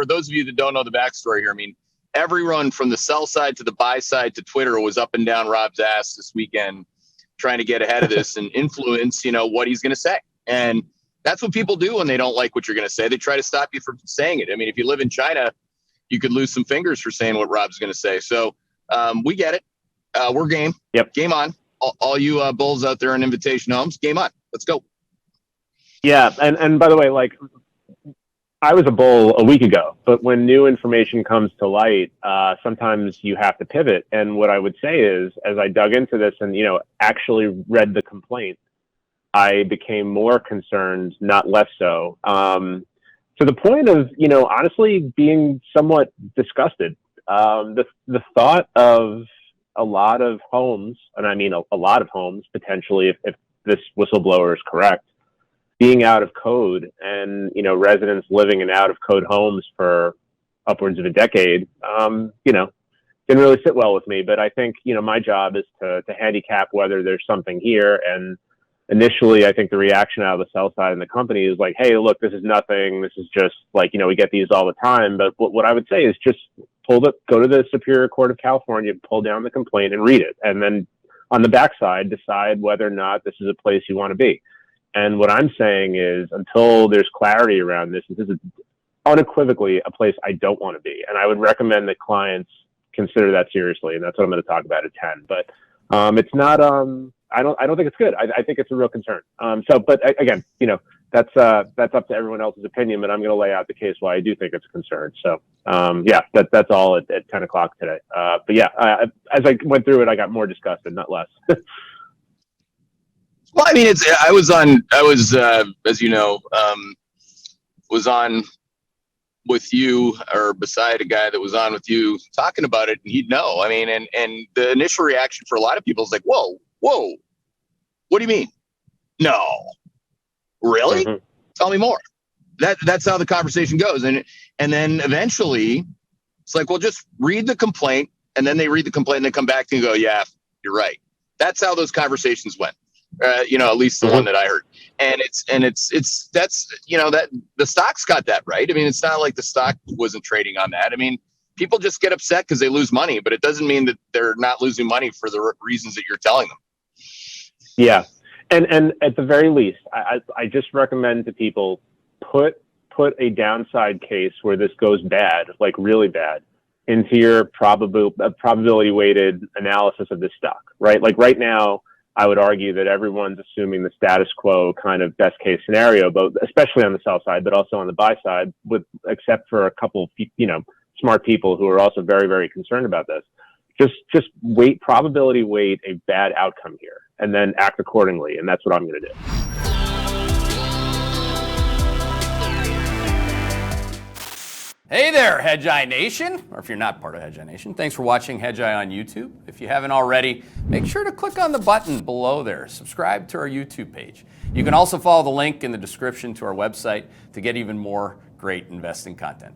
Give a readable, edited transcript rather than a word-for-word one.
for those of you that don't know the backstory here, I mean, everyone from the sell side to the buy side to Twitter was up and down Rob's ass this weekend trying to get ahead of this and influence, what he's going to say. And that's what people do when they don't like what you're going to say. They try to stop you from saying it. I mean, if you live in China, you could lose some fingers for saying what Rob's going to say. So we get it. We're game. Yep. Game on. All you bulls out there in Invitation Homes, game on. Let's go. Yeah. And by the way, like, I was a bull a week ago, but when new information comes to light, sometimes you have to pivot. And what I would say is, as I dug into this and, actually read the complaint, I became more concerned, not less so, to the point of, honestly being somewhat disgusted. The thought of a lot of homes, and I mean a lot of homes, potentially, if this whistleblower is correct, being out of code and, residents living in out of code homes for upwards of a decade, didn't really sit well with me. But I think, my job is to handicap whether there's something here. And initially, I think the reaction out of the sell side and the company is like, hey, look, this is nothing. This is just like, we get these all the time. But what I would say is just go to the Superior Court of California, pull down the complaint and read it. And then on the backside, decide whether or not this is a place you want to be. And what I'm saying is, until there's clarity around this is unequivocally a place I don't want to be. And I would recommend that clients consider that seriously. And that's what I'm going to talk about at 10. But it's not, I don't think it's good. I think it's a real concern. But again, that's up to everyone else's opinion, but I'm going to lay out the case why I do think it's a concern. So, that's all at 10 o'clock today. But yeah, as I went through it, I got more disgusted, not less. Well, I mean, as you know, was on with you or beside a guy that was on with you talking about it, and he'd know. I mean, and the initial reaction for a lot of people is like, whoa, what do you mean? No, really? Mm-hmm. Tell me more. That's how the conversation goes. And then eventually it's like, well, just read the complaint. And then they read the complaint and they come back to you and go, yeah, you're right. That's how those conversations went. At least the one that I heard. And that's that the stock's got that right. I mean, it's not like the stock wasn't trading on that. I mean, people just get upset because they lose money, but it doesn't mean that they're not losing money for the reasons that you're telling them. Yeah. And at the very least, I just recommend to people put a downside case where this goes bad, like really bad, into your probability weighted analysis of this stock, right? Like right now, I would argue that everyone's assuming the status quo kind of best case scenario, but especially on the sell side, but also on the buy side, except for a couple, smart people who are also very, very concerned about this. Just probability weight a bad outcome here, and then act accordingly. And that's what I'm going to do. Hey there, Hedgeye Nation, or if you're not part of Hedgeye Nation, thanks for watching Hedgeye on YouTube. If you haven't already, make sure to click on the button below there. Subscribe to our YouTube page. You can also follow the link in the description to our website to get even more great investing content.